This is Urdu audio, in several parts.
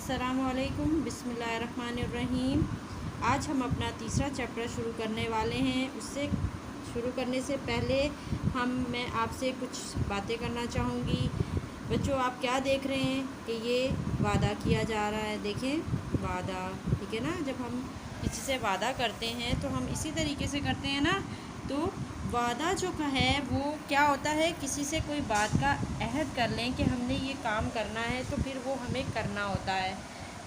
السلام علیکم، بسم اللہ الرحمن الرحیم۔ آج ہم اپنا تیسرا چیپٹر شروع کرنے والے ہیں۔ اس سے شروع کرنے سے پہلے میں آپ سے کچھ باتیں کرنا چاہوں گی۔ بچوں، آپ کیا دیکھ رہے ہیں کہ یہ وعدہ کیا جا رہا ہے۔ دیکھیں، وعدہ، ٹھیک ہے نا؟ جب ہم کسی سے وعدہ کرتے ہیں تو ہم اسی طریقے سے کرتے ہیں نا۔ تو وعدہ جو ہے وہ کیا ہوتا ہے، کسی سے کوئی بات کا عہد کر لیں کہ ہم نے یہ کام کرنا ہے تو پھر وہ ہمیں کرنا ہوتا ہے،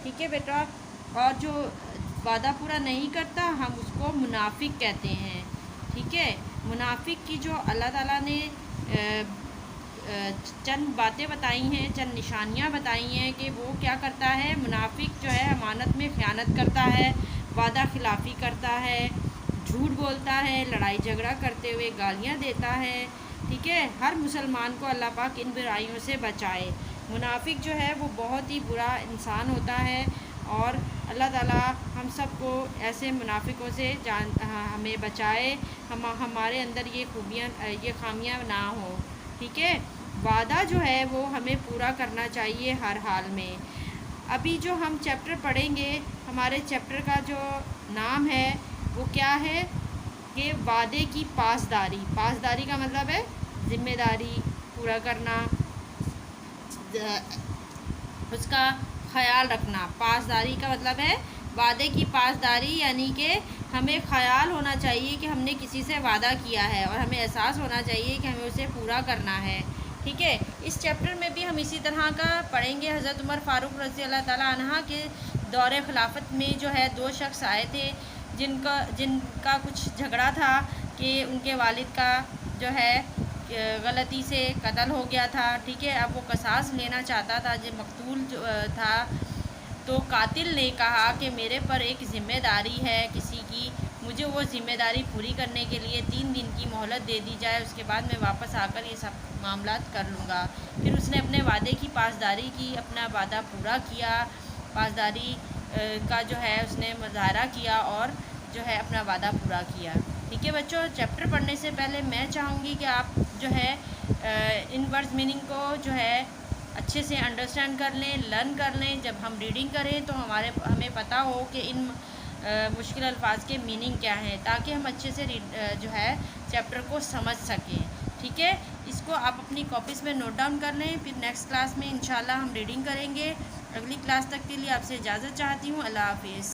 ٹھیک ہے بیٹا؟ اور جو وعدہ پورا نہیں کرتا ہم اس کو منافق کہتے ہیں، ٹھیک ہے؟ منافق کی جو اللہ تعالیٰ نے چند باتیں بتائی ہیں، چند نشانیاں بتائی ہیں کہ وہ کیا کرتا ہے۔ منافق جو ہے امانت میں خیانت کرتا ہے، وعدہ خلافی کرتا ہے، جھوٹ بولتا ہے، لڑائی جھگڑا کرتے ہوئے گالیاں دیتا ہے، ٹھیک ہے؟ ہر مسلمان کو اللہ پاک ان برائیوں سے بچائے۔ منافق جو ہے وہ بہت ہی برا انسان ہوتا ہے، اور اللہ تعالیٰ ہم سب کو ایسے منافقوں سے ہمیں بچائے، ہمارے اندر یہ خامیاں نہ ہوں، ٹھیک ہے؟ وعدہ جو ہے وہ ہمیں پورا کرنا چاہیے ہر حال میں۔ ابھی جو ہم چیپٹر پڑھیں گے، ہمارے چیپٹر کا جو نام ہے وہ کیا ہے کہ وعدے کی پاسداری۔ پاسداری کا مطلب ہے ذمہ داری پورا کرنا، اس کا خیال رکھنا۔ پاسداری کا مطلب ہے وعدے کی پاسداری، یعنی کہ ہمیں خیال ہونا چاہیے کہ ہم نے کسی سے وعدہ کیا ہے اور ہمیں احساس ہونا چاہیے کہ ہمیں اسے پورا کرنا ہے، ٹھیک ہے؟ اس چیپٹر میں بھی ہم اسی طرح کا پڑھیں گے۔ حضرت عمر فاروق رضی اللہ تعالیٰ عنہ کے دور خلافت میں جو ہے 2 شخص آئے تھے جن کا کچھ جھگڑا تھا کہ ان کے والد کا جو ہے غلطی سے قتل ہو گیا تھا، ٹھیک ہے؟ اب وہ قصاص لینا چاہتا تھا، جو مقتول تھا، تو قاتل نے کہا کہ میرے پر ایک ذمہ داری ہے کسی کی، مجھے وہ ذمہ داری پوری کرنے کے لیے 3 دن کی مہلت دے دی جائے، اس کے بعد میں واپس آ کر یہ سب معاملات کر لوں گا۔ پھر اس نے اپنے وعدے کی پاسداری کی، اپنا وعدہ پورا کیا، پاسداری کا جو ہے اس نے مظاہرہ کیا اور جو ہے اپنا وعدہ پورا کیا، ٹھیک ہے بچوں؟ چیپٹر پڑھنے سے پہلے میں چاہوں گی کہ آپ جو ہے ان ورڈز میننگ کو جو ہے اچھے سے انڈرسٹینڈ کر لیں، لرن کر لیں۔ جب ہم ریڈنگ کریں تو ہمیں پتہ ہو کہ ان مشکل الفاظ کے میننگ کیا ہیں، تاکہ ہم اچھے سے جو ہے چیپٹر کو سمجھ سکیں، ٹھیک ہے؟ اس کو آپ اپنی کاپیز میں نوٹ ڈاؤن کر لیں، پھر نیکسٹ کلاس میں انشاءاللہ ہم ریڈنگ کریں گے۔ اگلی کلاس تک کے لیے آپ سے اجازت چاہتی ہوں۔ اللہ حافظ۔